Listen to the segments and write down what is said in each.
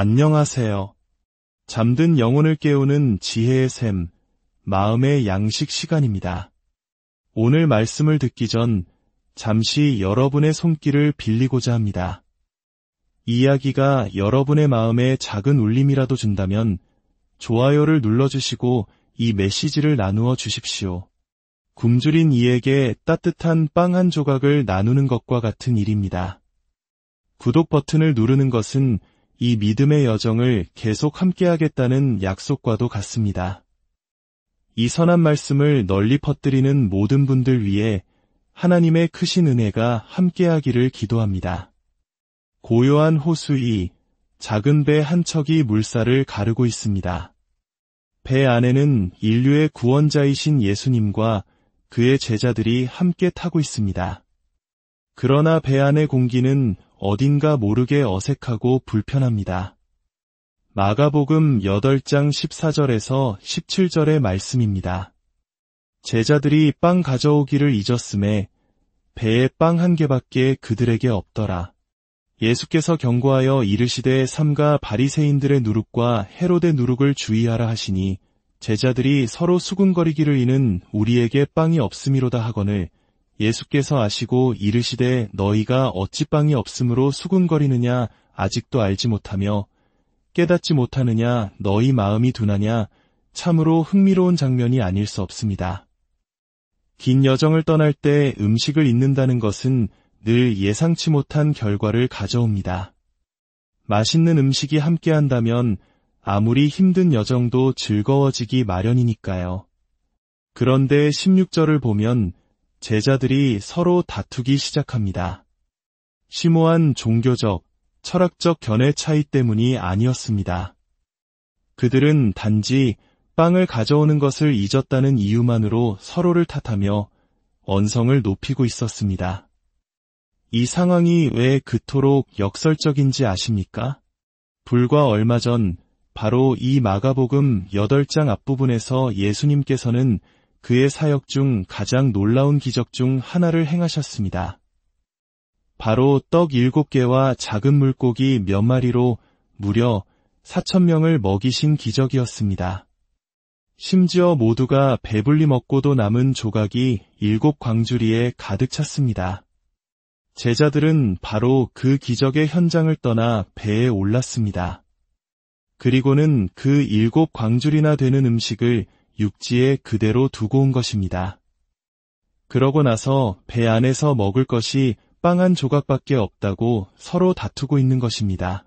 안녕하세요. 잠든 영혼을 깨우는 지혜의 샘, 마음의 양식 시간입니다. 오늘 말씀을 듣기 전 잠시 여러분의 손길을 빌리고자 합니다. 이 이야기가 여러분의 마음에 작은 울림이라도 준다면 좋아요를 눌러주시고 이 메시지를 나누어 주십시오. 굶주린 이에게 따뜻한 빵 한 조각을 나누는 것과 같은 일입니다. 구독 버튼을 누르는 것은 이 믿음의 여정을 계속 함께하겠다는 약속과도 같습니다. 이 선한 말씀을 널리 퍼뜨리는 모든 분들 위해 하나님의 크신 은혜가 함께하기를 기도합니다. 고요한 호수 위, 작은 배 한 척이 물살을 가르고 있습니다. 배 안에는 인류의 구원자이신 예수님과 그의 제자들이 함께 타고 있습니다. 그러나 배 안의 공기는 어딘가 모르게 어색하고 불편합니다. 마가복음 8장 14절에서 17절의 말씀입니다. 제자들이 빵 가져오기를 잊었음에 배에 빵 한 개밖에 그들에게 없더라. 예수께서 경고하여 이르시되 삼가 바리새인들의 누룩과 헤롯의 누룩을 주의하라 하시니 제자들이 서로 수군거리기를 이는 우리에게 빵이 없음이로다 하거늘 예수께서 아시고 이르시되 너희가 어찌 빵이 없으므로 수군거리느냐 아직도 알지 못하며 깨닫지 못하느냐 너희 마음이 둔하냐 참으로 흥미로운 장면이 아닐 수 없습니다. 긴 여정을 떠날 때 음식을 잊는다는 것은 늘 예상치 못한 결과를 가져옵니다. 맛있는 음식이 함께한다면 아무리 힘든 여정도 즐거워지기 마련이니까요. 그런데 16절을 보면 제자들이 서로 다투기 시작합니다. 심오한 종교적, 철학적 견해 차이 때문이 아니었습니다. 그들은 단지 빵을 가져오는 것을 잊었다는 이유만으로 서로를 탓하며 언성을 높이고 있었습니다. 이 상황이 왜 그토록 역설적인지 아십니까? 불과 얼마 전 바로 이 마가복음 8장 앞부분에서 예수님께서는 그의 사역 중 가장 놀라운 기적 중 하나를 행하셨습니다. 바로 떡 7개와 작은 물고기 몇 마리로 무려 4,000명을 먹이신 기적이었습니다. 심지어 모두가 배불리 먹고도 남은 조각이 7 광주리에 가득 찼습니다. 제자들은 바로 그 기적의 현장을 떠나 배에 올랐습니다. 그리고는 그 7 광주리나 되는 음식을 육지에 그대로 두고 온 것입니다. 그러고 나서 배 안에서 먹을 것이 빵 한 조각밖에 없다고 서로 다투고 있는 것입니다.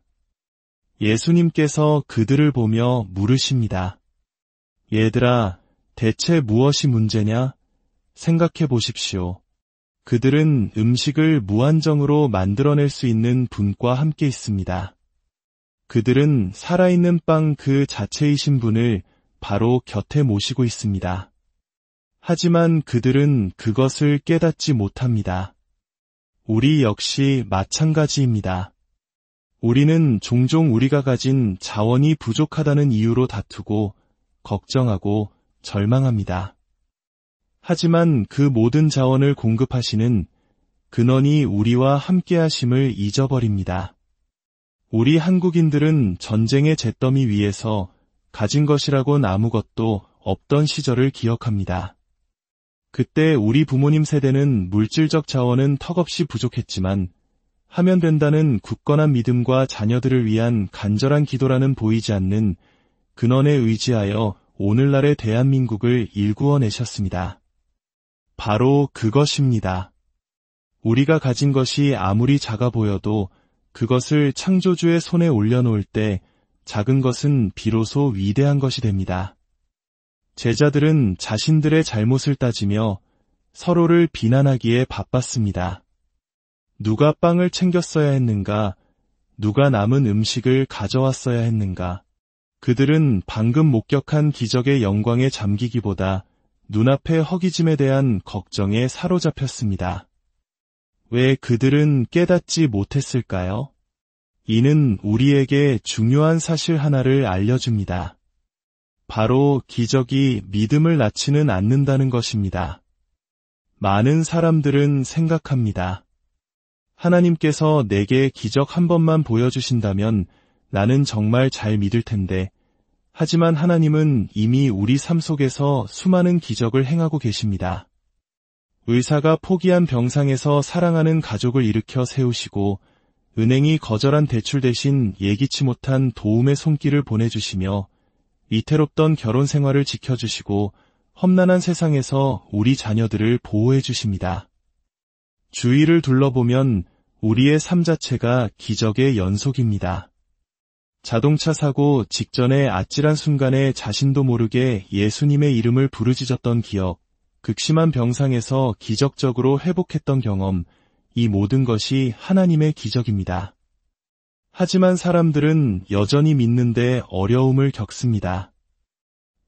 예수님께서 그들을 보며 물으십니다. 얘들아, 대체 무엇이 문제냐? 생각해 보십시오. 그들은 음식을 무한정으로 만들어낼 수 있는 분과 함께 있습니다. 그들은 살아있는 빵 그 자체이신 분을 바로 곁에 모시고 있습니다. 하지만 그들은 그것을 깨닫지 못합니다. 우리 역시 마찬가지입니다. 우리는 종종 우리가 가진 자원이 부족하다는 이유로 다투고 걱정하고 절망합니다. 하지만 그 모든 자원을 공급하시는 근원이 우리와 함께하심을 잊어버립니다. 우리 한국인들은 전쟁의 잿더미 위에서 가진 것이라곤 아무것도 없던 시절을 기억합니다. 그때 우리 부모님 세대는 물질적 자원은 턱없이 부족했지만 하면 된다는 굳건한 믿음과 자녀들을 위한 간절한 기도라는 보이지 않는 근원에 의지하여 오늘날의 대한민국을 일구어내셨습니다. 바로 그것입니다. 우리가 가진 것이 아무리 작아 보여도 그것을 창조주의 손에 올려놓을 때 작은 것은 비로소 위대한 것이 됩니다. 제자들은 자신들의 잘못을 따지며 서로를 비난하기에 바빴습니다. 누가 빵을 챙겼어야 했는가? 누가 남은 음식을 가져왔어야 했는가? 그들은 방금 목격한 기적의 영광에 잠기기보다 눈앞의 허기짐에 대한 걱정에 사로잡혔습니다. 왜 그들은 깨닫지 못했을까요? 이는 우리에게 중요한 사실 하나를 알려줍니다. 바로 기적이 믿음을 낳지는 않는다는 것입니다. 많은 사람들은 생각합니다. 하나님께서 내게 기적 한 번만 보여주신다면 나는 정말 잘 믿을 텐데. 하지만 하나님은 이미 우리 삶 속에서 수많은 기적을 행하고 계십니다. 의사가 포기한 병상에서 사랑하는 가족을 일으켜 세우시고, 은행이 거절한 대출 대신 예기치 못한 도움의 손길을 보내주시며, 위태롭던 결혼 생활을 지켜주시고, 험난한 세상에서 우리 자녀들을 보호해 주십니다. 주위를 둘러보면 우리의 삶 자체가 기적의 연속입니다. 자동차 사고 직전의 아찔한 순간에 자신도 모르게 예수님의 이름을 부르짖었던 기억, 극심한 병상에서 기적적으로 회복했던 경험, 이 모든 것이 하나님의 기적입니다. 하지만 사람들은 여전히 믿는데 어려움을 겪습니다.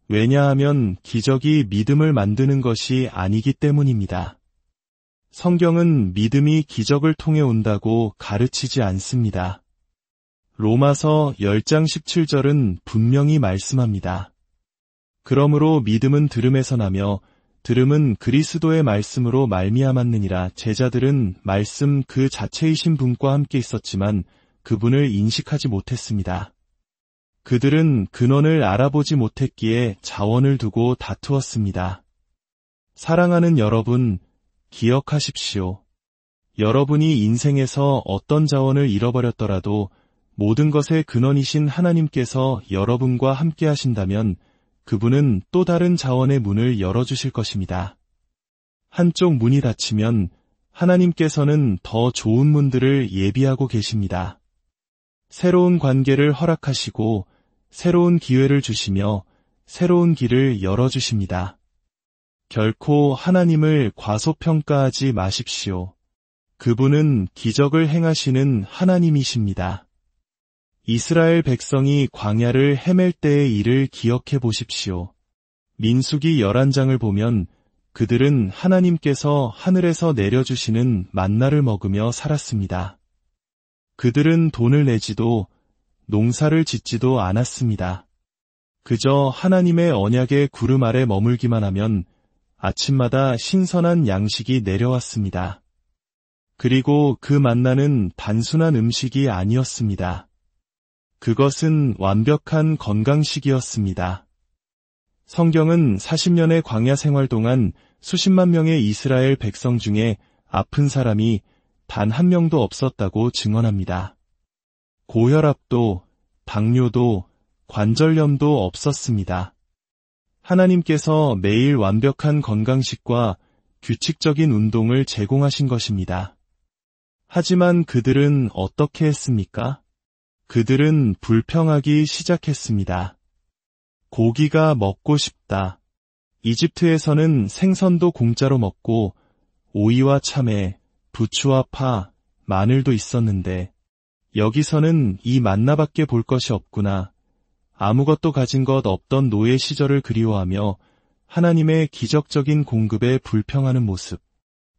왜냐하면 기적이 믿음을 만드는 것이 아니기 때문입니다. 성경은 믿음이 기적을 통해 온다고 가르치지 않습니다. 로마서 10장 17절은 분명히 말씀합니다. 그러므로 믿음은 들음에서 나며 들음은 그리스도의 말씀으로 말미암았느니라. 제자들은 말씀 그 자체이신 분과 함께 있었지만 그분을 인식하지 못했습니다. 그들은 근원을 알아보지 못했기에 자원을 두고 다투었습니다. 사랑하는 여러분, 기억하십시오. 여러분이 인생에서 어떤 자원을 잃어버렸더라도 모든 것의 근원이신 하나님께서 여러분과 함께 하신다면 그분은 또 다른 자원의 문을 열어주실 것입니다. 한쪽 문이 닫히면 하나님께서는 더 좋은 문들을 예비하고 계십니다. 새로운 관계를 허락하시고 새로운 기회를 주시며 새로운 길을 열어주십니다. 결코 하나님을 과소평가하지 마십시오. 그분은 기적을 행하시는 하나님이십니다. 이스라엘 백성이 광야를 헤맬 때의 일을 기억해 보십시오. 민수기 11장을 보면 그들은 하나님께서 하늘에서 내려주시는 만나를 먹으며 살았습니다. 그들은 돈을 내지도 농사를 짓지도 않았습니다. 그저 하나님의 언약의 구름 아래 머물기만 하면 아침마다 신선한 양식이 내려왔습니다. 그리고 그 만나는 단순한 음식이 아니었습니다. 그것은 완벽한 건강식이었습니다. 성경은 40년의 광야 생활 동안 수십만 명의 이스라엘 백성 중에 아픈 사람이 단 한 명도 없었다고 증언합니다. 고혈압도, 당뇨도, 관절염도 없었습니다. 하나님께서 매일 완벽한 건강식과 규칙적인 운동을 제공하신 것입니다. 하지만 그들은 어떻게 했습니까? 그들은 불평하기 시작했습니다. 고기가 먹고 싶다. 이집트에서는 생선도 공짜로 먹고 오이와 참외, 부추와 파, 마늘도 있었는데 여기서는 이 만나밖에 볼 것이 없구나. 아무것도 가진 것 없던 노예 시절을 그리워하며 하나님의 기적적인 공급에 불평하는 모습.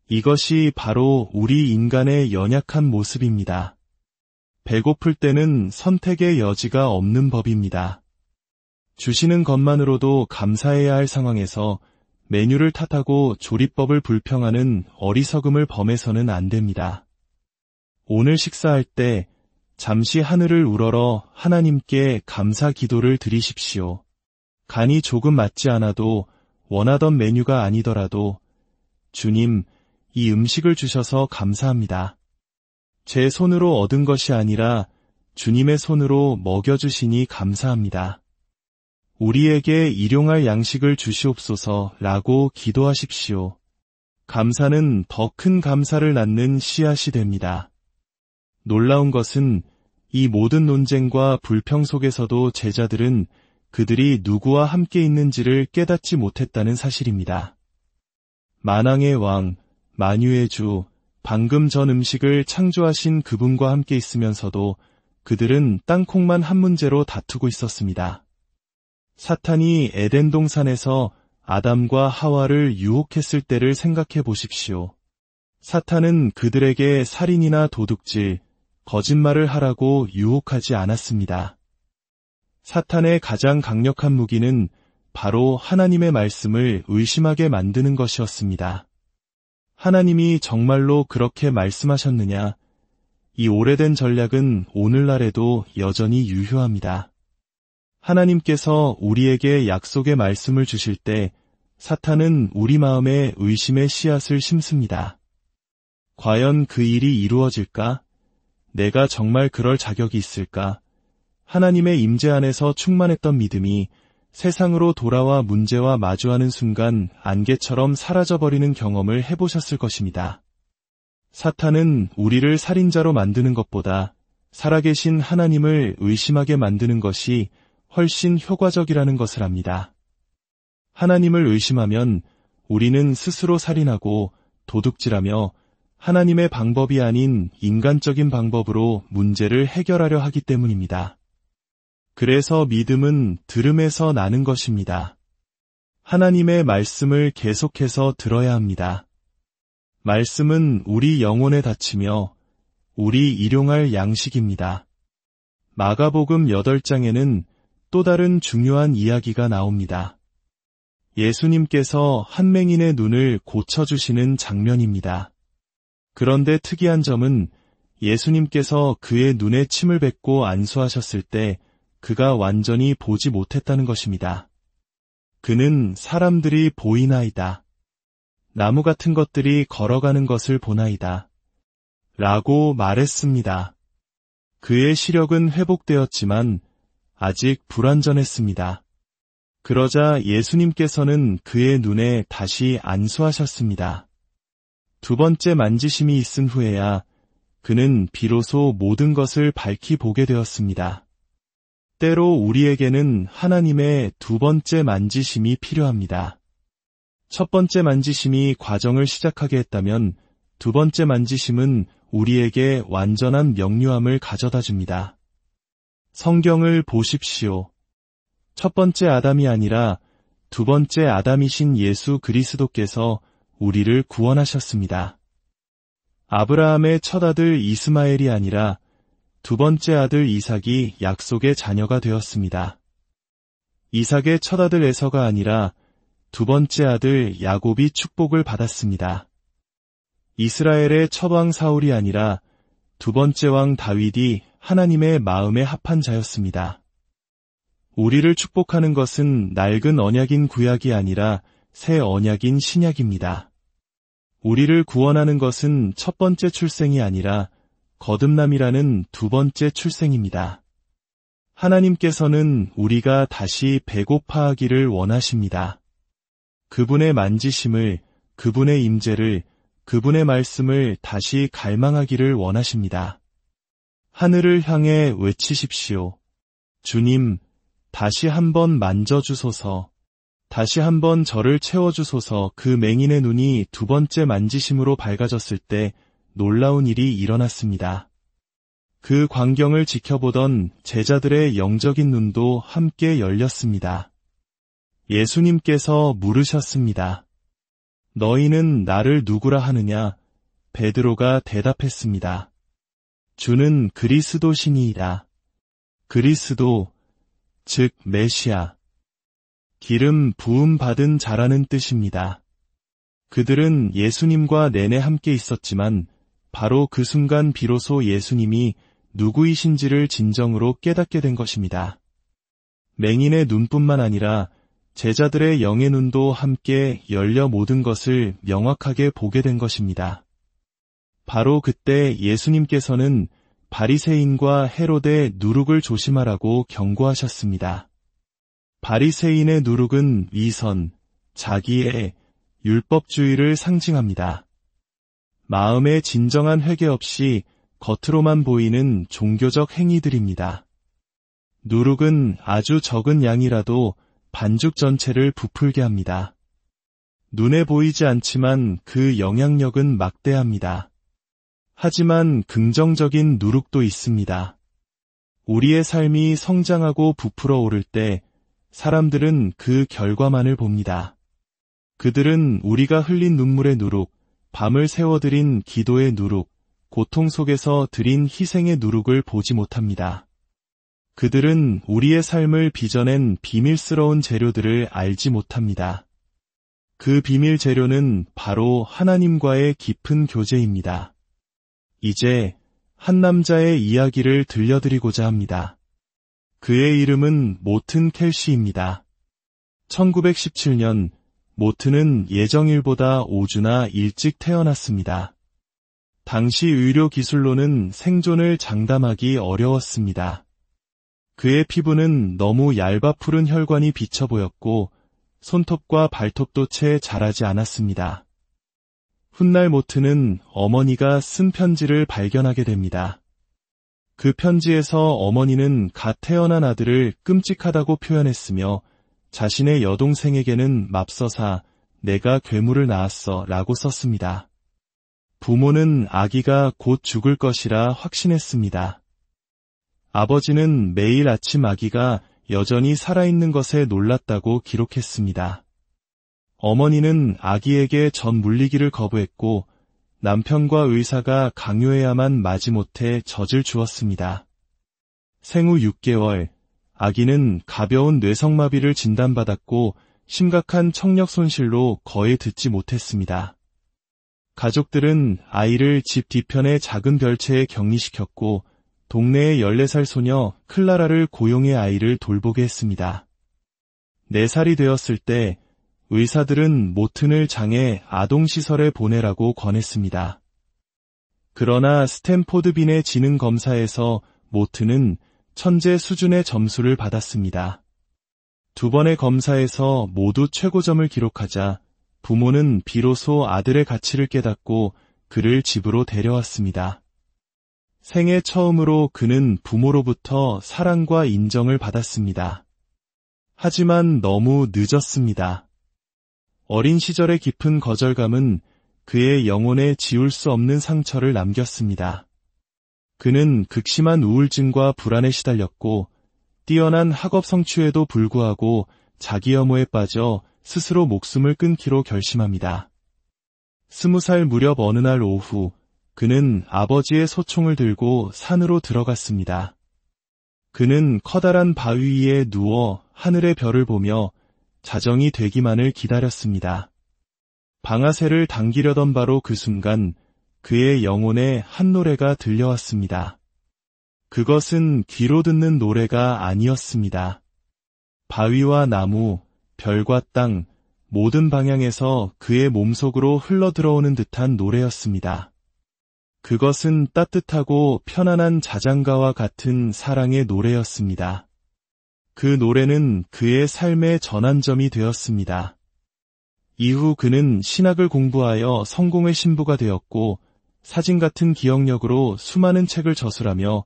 이것이 바로 우리 인간의 연약한 모습입니다. 배고플 때는 선택의 여지가 없는 법입니다. 주시는 것만으로도 감사해야 할 상황에서 메뉴를 탓하고 조리법을 불평하는 어리석음을 범해서는 안 됩니다. 오늘 식사할 때 잠시 하늘을 우러러 하나님께 감사 기도를 드리십시오. 간이 조금 맞지 않아도 원하던 메뉴가 아니더라도 주님, 이 음식을 주셔서 감사합니다. 제 손으로 얻은 것이 아니라 주님의 손으로 먹여주시니 감사합니다. 우리에게 일용할 양식을 주시옵소서라고 기도하십시오. 감사는 더 큰 감사를 낳는 씨앗이 됩니다. 놀라운 것은 이 모든 논쟁과 불평 속에서도 제자들은 그들이 누구와 함께 있는지를 깨닫지 못했다는 사실입니다. 만왕의 왕, 만유의 주, 방금 전 음식을 창조하신 그분과 함께 있으면서도 그들은 땅콩만 한 문제로 다투고 있었습니다. 사탄이 에덴 동산에서 아담과 하와를 유혹했을 때를 생각해 보십시오. 사탄은 그들에게 살인이나 도둑질, 거짓말을 하라고 유혹하지 않았습니다. 사탄의 가장 강력한 무기는 바로 하나님의 말씀을 의심하게 만드는 것이었습니다. 하나님이 정말로 그렇게 말씀하셨느냐? 이 오래된 전략은 오늘날에도 여전히 유효합니다. 하나님께서 우리에게 약속의 말씀을 주실 때 사탄은 우리 마음에 의심의 씨앗을 심습니다. 과연 그 일이 이루어질까? 내가 정말 그럴 자격이 있을까? 하나님의 임재 안에서 충만했던 믿음이 세상으로 돌아와 문제와 마주하는 순간 안개처럼 사라져버리는 경험을 해보셨을 것입니다. 사탄은 우리를 살인자로 만드는 것보다 살아계신 하나님을 의심하게 만드는 것이 훨씬 효과적이라는 것을 압니다. 하나님을 의심하면 우리는 스스로 살인하고 도둑질하며 하나님의 방법이 아닌 인간적인 방법으로 문제를 해결하려 하기 때문입니다. 그래서 믿음은 들음에서 나는 것입니다. 하나님의 말씀을 계속해서 들어야 합니다. 말씀은 우리 영혼에 닫히며 우리 일용할 양식입니다. 마가복음 8장에는 또 다른 중요한 이야기가 나옵니다. 예수님께서 한 맹인의 눈을 고쳐주시는 장면입니다. 그런데 특이한 점은 예수님께서 그의 눈에 침을 뱉고 안수하셨을 때 그가 완전히 보지 못했다는 것입니다. 그는 사람들이 보이나이다. 나무 같은 것들이 걸어가는 것을 보나이다. 라고 말했습니다. 그의 시력은 회복되었지만 아직 불완전했습니다. 그러자 예수님께서는 그의 눈에 다시 안수하셨습니다. 두 번째 만지심이 있은 후에야 그는 비로소 모든 것을 밝히 보게 되었습니다. 때로 우리에게는 하나님의 두 번째 만지심이 필요합니다. 첫 번째 만지심이 과정을 시작하게 했다면 두 번째 만지심은 우리에게 완전한 명료함을 가져다 줍니다. 성경을 보십시오. 첫 번째 아담이 아니라 두 번째 아담이신 예수 그리스도께서 우리를 구원하셨습니다. 아브라함의 첫 아들 이스마엘이 아니라 두 번째 아들 이삭이 약속의 자녀가 되었습니다. 이삭의 첫 아들 에서가 아니라 두 번째 아들 야곱이 축복을 받았습니다. 이스라엘의 첫 왕 사울이 아니라 두 번째 왕 다윗이 하나님의 마음에 합한 자였습니다. 우리를 축복하는 것은 낡은 언약인 구약이 아니라 새 언약인 신약입니다. 우리를 구원하는 것은 첫 번째 출생이 아니라 거듭남이라는 두 번째 출생입니다. 하나님께서는 우리가 다시 배고파하기를 원하십니다. 그분의 만지심을, 그분의 임재를, 그분의 말씀을 다시 갈망하기를 원하십니다. 하늘을 향해 외치십시오. 주님, 다시 한번 만져주소서. 다시 한번 저를 채워주소서. 그 맹인의 눈이 두 번째 만지심으로 밝아졌을 때 놀라운 일이 일어났습니다. 그 광경을 지켜보던 제자들의 영적인 눈도 함께 열렸습니다. 예수님께서 물으셨습니다. 너희는 나를 누구라 하느냐? 베드로가 대답했습니다. 주는 그리스도시니이다. 그리스도, 즉 메시아. 기름 부음 받은 자라는 뜻입니다. 그들은 예수님과 내내 함께 있었지만 바로 그 순간 비로소 예수님이 누구이신지를 진정으로 깨닫게 된 것입니다. 맹인의 눈뿐만 아니라 제자들의 영의 눈도 함께 열려 모든 것을 명확하게 보게 된 것입니다. 바로 그때 예수님께서는 바리새인과 헤롯의 누룩을 조심하라고 경고하셨습니다. 바리새인의 누룩은 위선, 자기의 율법주의를 상징합니다. 마음의 진정한 회개 없이 겉으로만 보이는 종교적 행위들입니다. 누룩은 아주 적은 양이라도 반죽 전체를 부풀게 합니다. 눈에 보이지 않지만 그 영향력은 막대합니다. 하지만 긍정적인 누룩도 있습니다. 우리의 삶이 성장하고 부풀어 오를 때 사람들은 그 결과만을 봅니다. 그들은 우리가 흘린 눈물의 누룩, 밤을 새워드린 기도의 누룩, 고통 속에서 드린 희생의 누룩을 보지 못합니다. 그들은 우리의 삶을 빚어낸 비밀스러운 재료들을 알지 못합니다. 그 비밀 재료는 바로 하나님과의 깊은 교제입니다. 이제 한 남자의 이야기를 들려드리고자 합니다. 그의 이름은 모튼 켈시입니다. 1917년 모튼은 예정일보다 5주나 일찍 태어났습니다. 당시 의료 기술로는 생존을 장담하기 어려웠습니다. 그의 피부는 너무 얇아 푸른 혈관이 비쳐 보였고 손톱과 발톱도 채 자라지 않았습니다. 훗날 모튼은 어머니가 쓴 편지를 발견하게 됩니다. 그 편지에서 어머니는 갓 태어난 아들을 끔찍하다고 표현했으며 자신의 여동생에게는 맙서사 내가 괴물을 낳았어 라고 썼습니다. 부모는 아기가 곧 죽을 것이라 확신했습니다. 아버지는 매일 아침 아기가 여전히 살아있는 것에 놀랐다고 기록했습니다. 어머니는 아기에게 전 물리기를 거부했고 남편과 의사가 강요해야만 마지못해 젖을 주었습니다. 생후 6개월, 아기는 가벼운 뇌성마비를 진단받았고 심각한 청력 손실로 거의 듣지 못했습니다. 가족들은 아이를 집 뒤편의 작은 별채에 격리시켰고 동네의 14살 소녀 클라라를 고용해 아이를 돌보게 했습니다. 4살이 되었을 때 의사들은 모튼을 장애 아동시설에 보내라고 권했습니다. 그러나 스탠포드빈의 지능 검사에서 모튼은 천재 수준의 점수를 받았습니다. 2번의 검사에서 모두 최고점을 기록하자 부모는 비로소 아들의 가치를 깨닫고 그를 집으로 데려왔습니다. 생애 처음으로 그는 부모로부터 사랑과 인정을 받았습니다. 하지만 너무 늦었습니다. 어린 시절의 깊은 거절감은 그의 영혼에 지울 수 없는 상처를 남겼습니다. 그는 극심한 우울증과 불안에 시달렸고 뛰어난 학업 성취에도 불구하고 자기 혐오에 빠져 스스로 목숨을 끊기로 결심합니다. 20살 무렵 어느 날 오후 그는 아버지의 소총을 들고 산으로 들어갔습니다. 그는 커다란 바위 위에 누워 하늘의 별을 보며 자정이 되기만을 기다렸습니다. 방아쇠를 당기려던 바로 그 순간 그의 영혼에 한 노래가 들려왔습니다. 그것은 귀로 듣는 노래가 아니었습니다. 바위와 나무, 별과 땅, 모든 방향에서 그의 몸속으로 흘러들어오는 듯한 노래였습니다. 그것은 따뜻하고 편안한 자장가와 같은 사랑의 노래였습니다. 그 노래는 그의 삶의 전환점이 되었습니다. 이후 그는 신학을 공부하여 성공의 신부가 되었고 사진 같은 기억력으로 수많은 책을 저술하며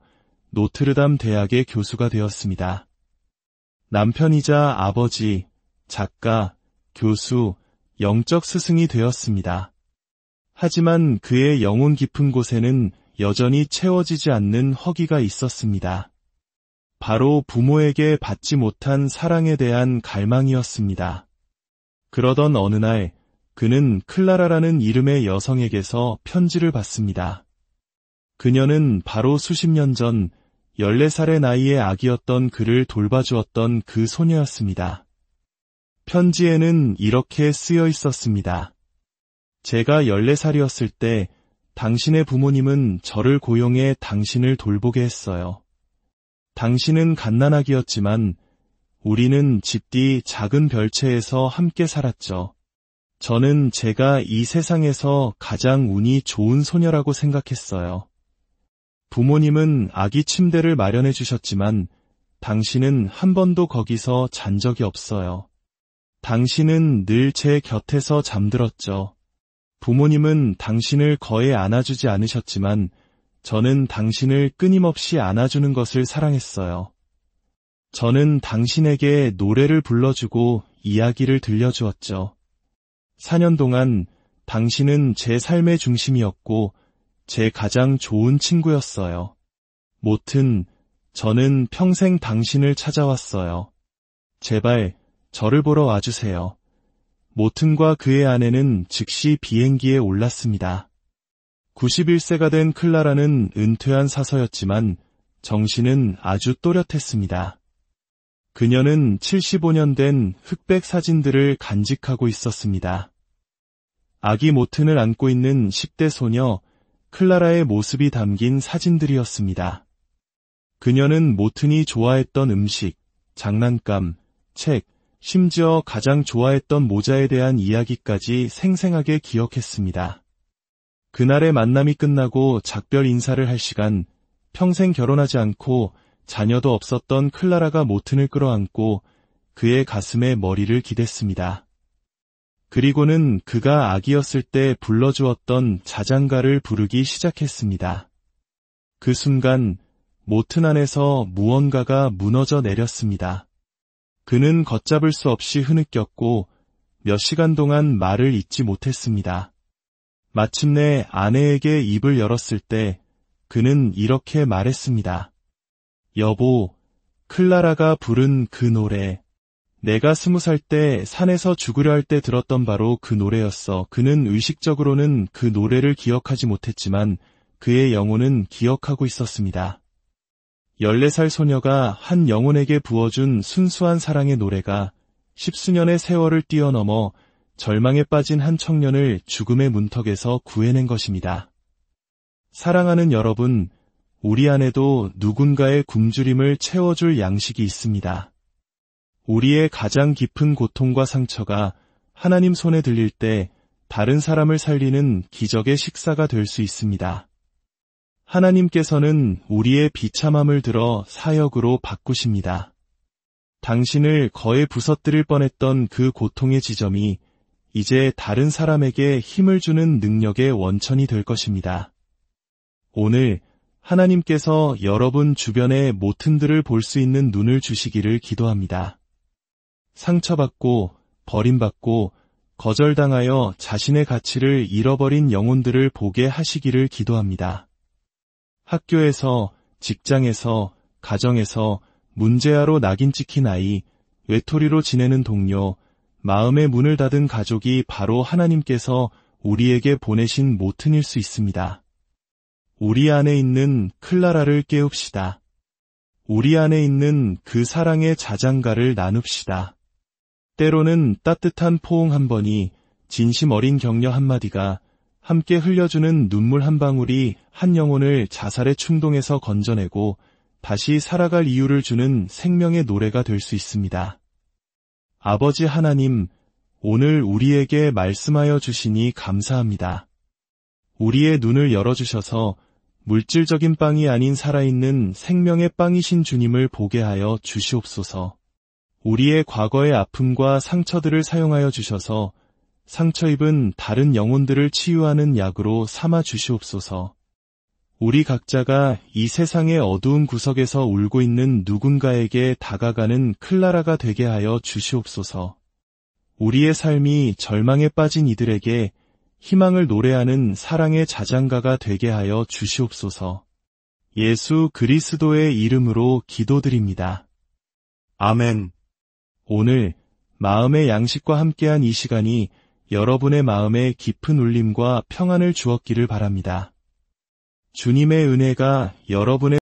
노트르담 대학의 교수가 되었습니다. 남편이자 아버지, 작가, 교수, 영적 스승이 되었습니다. 하지만 그의 영혼 깊은 곳에는 여전히 채워지지 않는 허기가 있었습니다. 바로 부모에게 받지 못한 사랑에 대한 갈망이었습니다. 그러던 어느 날 그는 클라라라는 이름의 여성에게서 편지를 받습니다. 그녀는 바로 수십 년 전 14살의 나이의 아기였던 그를 돌봐주었던 그 소녀였습니다. 편지에는 이렇게 쓰여 있었습니다. 제가 14살이었을 때 당신의 부모님은 저를 고용해 당신을 돌보게 했어요. 당신은 갓난아기였지만 우리는 집 뒤 작은 별채에서 함께 살았죠. 저는 제가 이 세상에서 가장 운이 좋은 소녀라고 생각했어요. 부모님은 아기 침대를 마련해 주셨지만 당신은 한 번도 거기서 잔 적이 없어요. 당신은 늘 제 곁에서 잠들었죠. 부모님은 당신을 거에 안아주지 않으셨지만 저는 당신을 끊임없이 안아주는 것을 사랑했어요. 저는 당신에게 노래를 불러주고 이야기를 들려주었죠. 4년 동안 당신은 제 삶의 중심이었고 제 가장 좋은 친구였어요. 모튼, 저는 평생 당신을 찾아왔어요. 제발 저를 보러 와주세요. 모튼과 그의 아내는 즉시 비행기에 올랐습니다. 91세가 된 클라라는 은퇴한 사서였지만 정신은 아주 또렷했습니다. 그녀는 75년 된 흑백 사진들을 간직하고 있었습니다. 아기 모튼을 안고 있는 10대 소녀, 클라라의 모습이 담긴 사진들이었습니다. 그녀는 모튼이 좋아했던 음식, 장난감, 책, 심지어 가장 좋아했던 모자에 대한 이야기까지 생생하게 기억했습니다. 그날의 만남이 끝나고 작별 인사를 할 시간, 평생 결혼하지 않고 자녀도 없었던 클라라가 모튼을 끌어안고 그의 가슴에 머리를 기댔습니다. 그리고는 그가 아기였을 때 불러주었던 자장가를 부르기 시작했습니다. 그 순간 모튼 안에서 무언가가 무너져 내렸습니다. 그는 걷잡을 수 없이 흐느꼈고 몇 시간 동안 말을 잇지 못했습니다. 마침내 아내에게 입을 열었을 때 그는 이렇게 말했습니다. 여보, 클라라가 부른 그 노래. 내가 20살 때 산에서 죽으려 할 때 들었던 바로 그 노래였어. 그는 의식적으로는 그 노래를 기억하지 못했지만 그의 영혼은 기억하고 있었습니다. 14살 소녀가 한 영혼에게 부어준 순수한 사랑의 노래가 10수년의 세월을 뛰어넘어 절망에 빠진 한 청년을 죽음의 문턱에서 구해낸 것입니다. 사랑하는 여러분, 우리 안에도 누군가의 굶주림을 채워줄 양식이 있습니다. 우리의 가장 깊은 고통과 상처가 하나님 손에 들릴 때 다른 사람을 살리는 기적의 식사가 될 수 있습니다. 하나님께서는 우리의 비참함을 들어 사역으로 바꾸십니다. 당신을 거에 부서뜨릴 뻔했던 그 고통의 지점이 이제 다른 사람에게 힘을 주는 능력의 원천이 될 것입니다. 오늘 하나님께서 여러분 주변의 모튼들을 볼 수 있는 눈을 주시기를 기도합니다. 상처받고 버림받고 거절당하여 자신의 가치를 잃어버린 영혼들을 보게 하시기를 기도합니다. 학교에서, 직장에서, 가정에서 문제아로 낙인 찍힌 아이, 외톨이로 지내는 동료, 마음의 문을 닫은 가족이 바로 하나님께서 우리에게 보내신 모튼일 수 있습니다. 우리 안에 있는 클라라를 깨웁시다. 우리 안에 있는 그 사랑의 자장가를 나눕시다. 때로는 따뜻한 포옹 한 번이, 진심 어린 격려 한마디가, 함께 흘려주는 눈물 한 방울이 한 영혼을 자살의 충동에서 건져내고 다시 살아갈 이유를 주는 생명의 노래가 될 수 있습니다. 아버지 하나님, 오늘 우리에게 말씀하여 주시니 감사합니다. 우리의 눈을 열어주셔서 물질적인 빵이 아닌 살아있는 생명의 빵이신 주님을 보게 하여 주시옵소서. 우리의 과거의 아픔과 상처들을 사용하여 주셔서 상처 입은 다른 영혼들을 치유하는 약으로 삼아 주시옵소서. 우리 각자가 이 세상의 어두운 구석에서 울고 있는 누군가에게 다가가는 클라라가 되게 하여 주시옵소서. 우리의 삶이 절망에 빠진 이들에게 희망을 노래하는 사랑의 자장가가 되게 하여 주시옵소서. 예수 그리스도의 이름으로 기도드립니다. 아멘. 오늘 마음의 양식과 함께한 이 시간이 여러분의 마음에 깊은 울림과 평안을 주었기를 바랍니다. 주님의 은혜가 여러분의